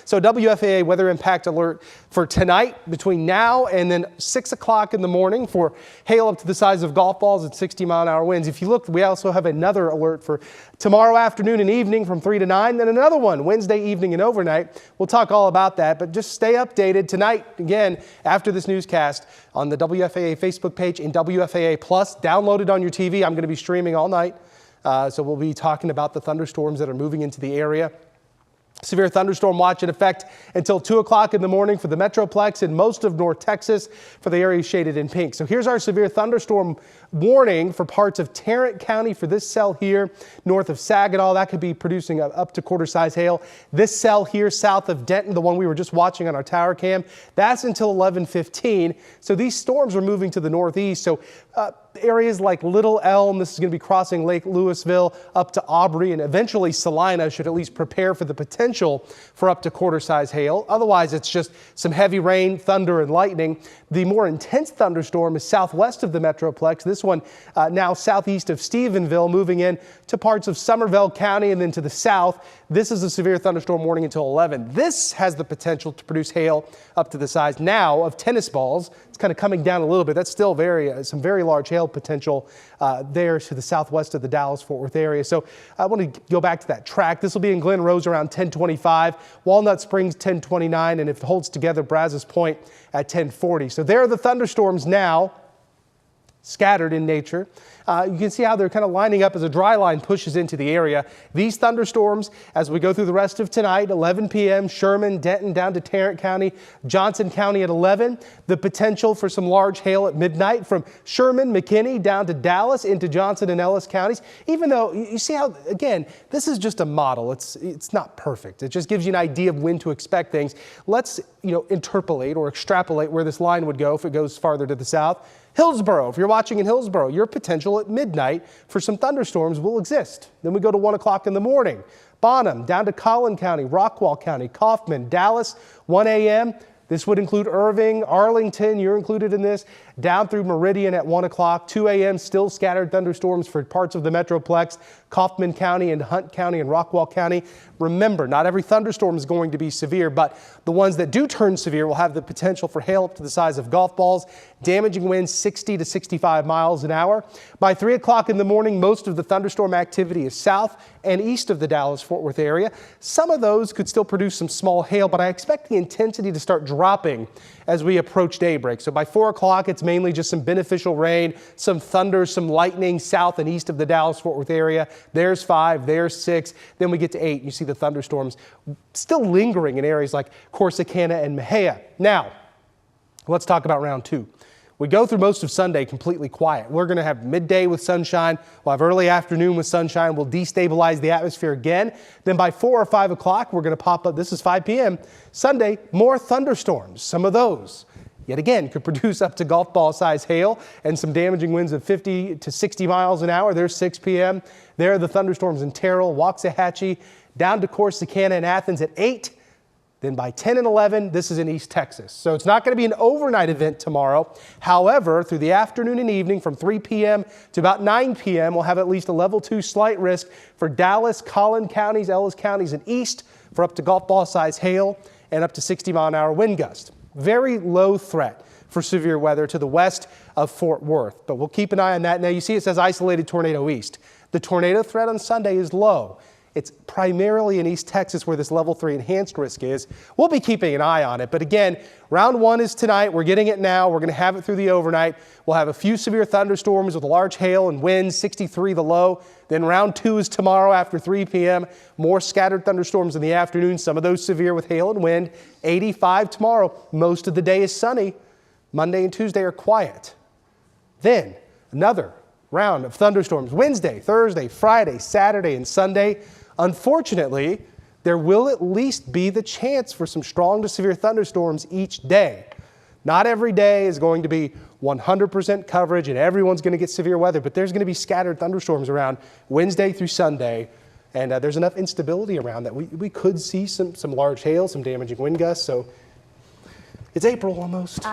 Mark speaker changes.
Speaker 1: So WFAA weather impact alert for tonight between now and then 6 o'clock in the morning for hail up to the size of golf balls at 60-mile-an-hour winds. If you look, we also have another alert for tomorrow afternoon and evening from 3 to 9, then another one Wednesday evening and overnight. We'll talk all about that, but just stay updated tonight again after this newscast on the WFAA Facebook page and WFAA Plus. Download it on your TV. I'm going to be streaming all night. So we'll be talking about the thunderstorms that are moving into the area. Severe thunderstorm watch in effect until 2 o'clock in the morning for the Metroplex and most of North Texas for the areas shaded in pink. So here's our severe thunderstorm warning for parts of Tarrant County for this cell here north of Saginaw. That could be producing up to quarter-size hail. This cell here south of Denton, the one we were just watching on our tower cam, that's until 11:15. So these storms are moving to the northeast. So areas like Little Elm, this is going to be crossing Lake Louisville up to Aubrey, and eventually Salina should at least prepare for the potential for up to quarter-size hail. Otherwise, it's just some heavy rain, thunder, and lightning. The more intense thunderstorm is southwest of the Metroplex. This one now southeast of Stephenville, moving in to parts of Somervell County and then to the south. This is a severe thunderstorm warning until 11. This has the potential to produce hail up to the size now of tennis balls. It's kind of coming down a little bit. That's still some very large hail potential there to the southwest of the Dallas-Fort Worth area. So I want to go back to that track. This will be in Glen Rose around 1025, Walnut Springs 1029, and if it holds together, Brazos Point at 1040. So there are the thunderstorms now, scattered in nature. You can see how they're kind of lining up as a dry line pushes into the area. These thunderstorms, as we go through the rest of tonight, 11 p.m., Sherman, Denton, down to Tarrant County, Johnson County at 11. The potential for some large hail at midnight from Sherman, McKinney, down to Dallas, into Johnson and Ellis counties. Even though, you see how, again, this is just a model. It's not perfect. It just gives you an idea of when to expect things. Let's, interpolate or extrapolate where this line would go if it goes farther to the south. Hillsborough, if you're watching in Hillsborough, your potential at midnight for some thunderstorms will exist. Then we go to 1 o'clock in the morning. Bonham, down to Collin County, Rockwall County, Kaufman, Dallas, 1 a.m. This would include Irving, Arlington, you're included in this, down through Meridian at 1 o'clock, 2 a.m., still scattered thunderstorms for parts of the Metroplex, Kaufman County and Hunt County and Rockwall County. Remember, not every thunderstorm is going to be severe, but the ones that do turn severe will have the potential for hail up to the size of golf balls, damaging winds 60 to 65 miles an hour. By 3 o'clock in the morning, most of the thunderstorm activity is south and east of the Dallas-Fort Worth area. Some of those could still produce some small hail, but I expect the intensity to start dropping as we approach daybreak. So by 4 o'clock, it's mainly just some beneficial rain, some thunder, some lightning south and east of the Dallas-Fort Worth area. There's 5, there's 6. Then we get to 8. You see the thunderstorms still lingering in areas like Corsicana and Mejia. Now, let's talk about round 2. We go through most of Sunday completely quiet. We're going to have midday with sunshine. We'll have early afternoon with sunshine. We'll destabilize the atmosphere again. Then by 4 or 5 o'clock, we're going to pop up. This is 5 p.m. Sunday, more thunderstorms. Some of those, yet again, could produce up to golf ball size hail and some damaging winds of 50 to 60 miles an hour. There's 6 p.m. There are the thunderstorms in Terrell, Waxahachie, down to Corsicana and Athens at 8. Then by 10 and 11, this is in East Texas. So it's not going to be an overnight event tomorrow. However, through the afternoon and evening from 3 p.m. to about 9 p.m., we'll have at least a level 2 slight risk for Dallas, Collin counties, Ellis counties, and east for up to golf ball size hail and up to 60-mile-an-hour wind gust. Very low threat for severe weather to the west of Fort Worth, but we'll keep an eye on that. Now you see it says isolated tornado east. The tornado threat on Sunday is low. It's primarily in East Texas where this level 3 enhanced risk is. We'll be keeping an eye on it. But again, round 1 is tonight. We're getting it now. We're going to have it through the overnight. We'll have a few severe thunderstorms with large hail and winds, 63 the low. Then round 2 is tomorrow after 3 p.m. More scattered thunderstorms in the afternoon, some of those severe with hail and wind. 85 tomorrow. Most of the day is sunny. Monday and Tuesday are quiet. Then another round of thunderstorms Wednesday, Thursday, Friday, Saturday, and Sunday. Unfortunately, there will at least be the chance for some strong to severe thunderstorms each day. Not every day is going to be 100% coverage and everyone's going to get severe weather, but there's going to be scattered thunderstorms around Wednesday through Sunday, and there's enough instability around that we could see some large hail, some damaging wind gusts, so it's April almost.